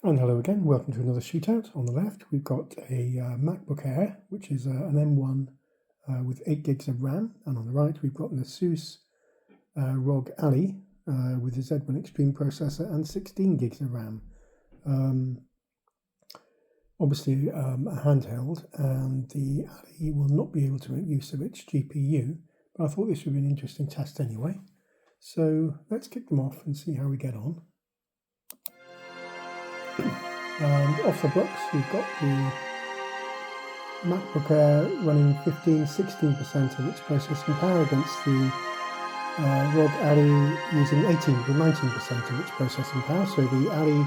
And hello again, welcome to another shootout. On the left we've got a MacBook Air, which is an M1 with 8 gigs of RAM, and on the right we've got an ASUS Rog Ally with a Z1 Extreme processor and 16 gigs of RAM. Obviously a handheld, and the Ally will not be able to make use of its GPU, but I thought this would be an interesting test anyway. So let's kick them off and see how we get on. And off the blocks we've got the MacBook Air running 15-16% of its processing power against the Rog Ally using 18-19% of its processing power. So the Ally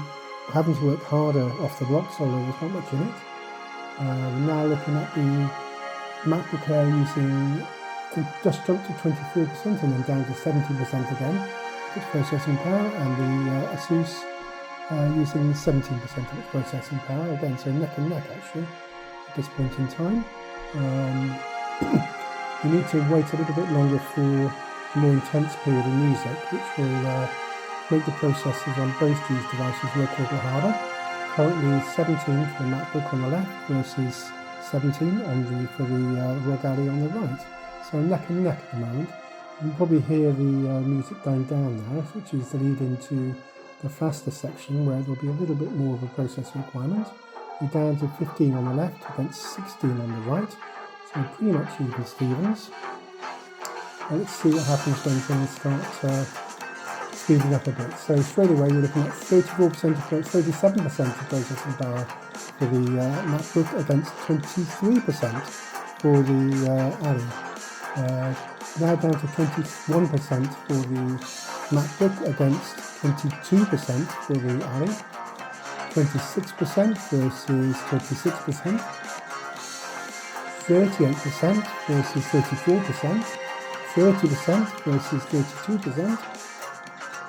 having to work harder off the blocks, although there's not much in it. We're now looking at the MacBook Air using just jumped to 24% and then down to 17% again its processing power, and the ASUS using 17% of its processing power, again, so neck and neck actually at this point in time. You need to wait a little bit longer for a more intense period of music, which will make the processors on both these devices work a little harder. Currently 17 for the MacBook on the left versus 17 for the Rog Ally on the right. So neck and neck at the moment. You can probably hear the music dying down now, which is the lead into the faster section where there'll be a little bit more of a processor requirement. We're down to 15 on the left against 16 on the right, so pretty much even Stevens. Let's see what happens when things start speeding up a bit. So straight away we're looking at 34% of 37% of processing power for the MacBook against 23% for the Ally. Now down to 21% for the MacBook against 22% for the Ally, 26% versus 26%, 38% versus 34%, 30% versus 32%,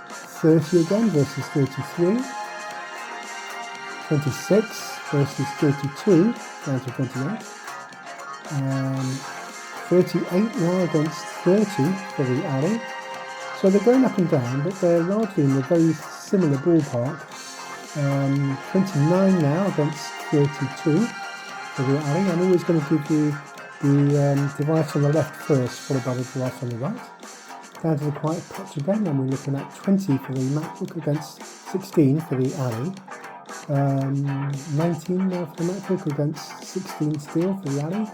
30 again versus 33, 26 versus 32, down to 28, 38 now against 30 for the Ally. So they're going up and down, but they're largely in a very similar ballpark. 29 now against 32 for the Ally. I'm always going to give you the device on the left first, followed by the device on the right. Down to the quiet patch again, and we're looking at 20 for the MacBook against 16 for the Ally. 19 now for the MacBook against 16 still for the Ally.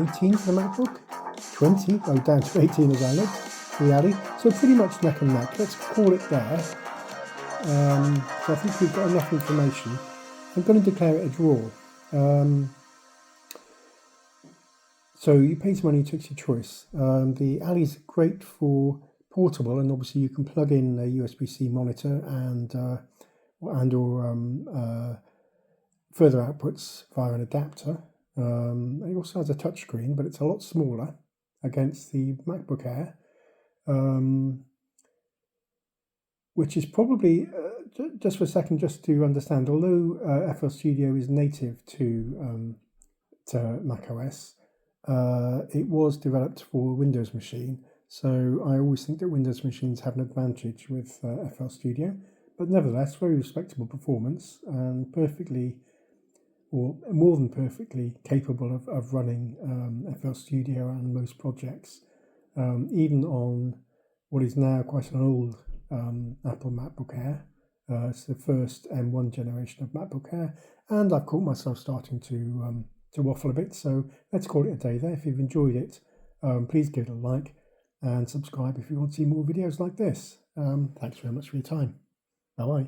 18 for the MacBook. 20, down to 18 as I looked. The Ally, so pretty much neck and neck. Let's call it there. So I think we've got enough information. I'm going to declare it a draw. So you pay some money, takes your choice. The Ally is great for portable, and obviously you can plug in a USB-C monitor and or further outputs via an adapter. It also has a touchscreen, but it's a lot smaller against the MacBook Air. Which is probably, just for a second, just to understand, although FL Studio is native to macOS, it was developed for Windows machine, so I always think that Windows machines have an advantage with FL Studio, but nevertheless, very respectable performance and perfectly, or more than perfectly, capable of running FL Studio and most projects. Even on what is now quite an old Apple MacBook Air. It's the first M1 generation of MacBook Air, and I've caught myself starting to waffle a bit, so let's call it a day there. If you've enjoyed it, please give it a like and subscribe if you want to see more videos like this. Thanks very much for your time. Bye-bye.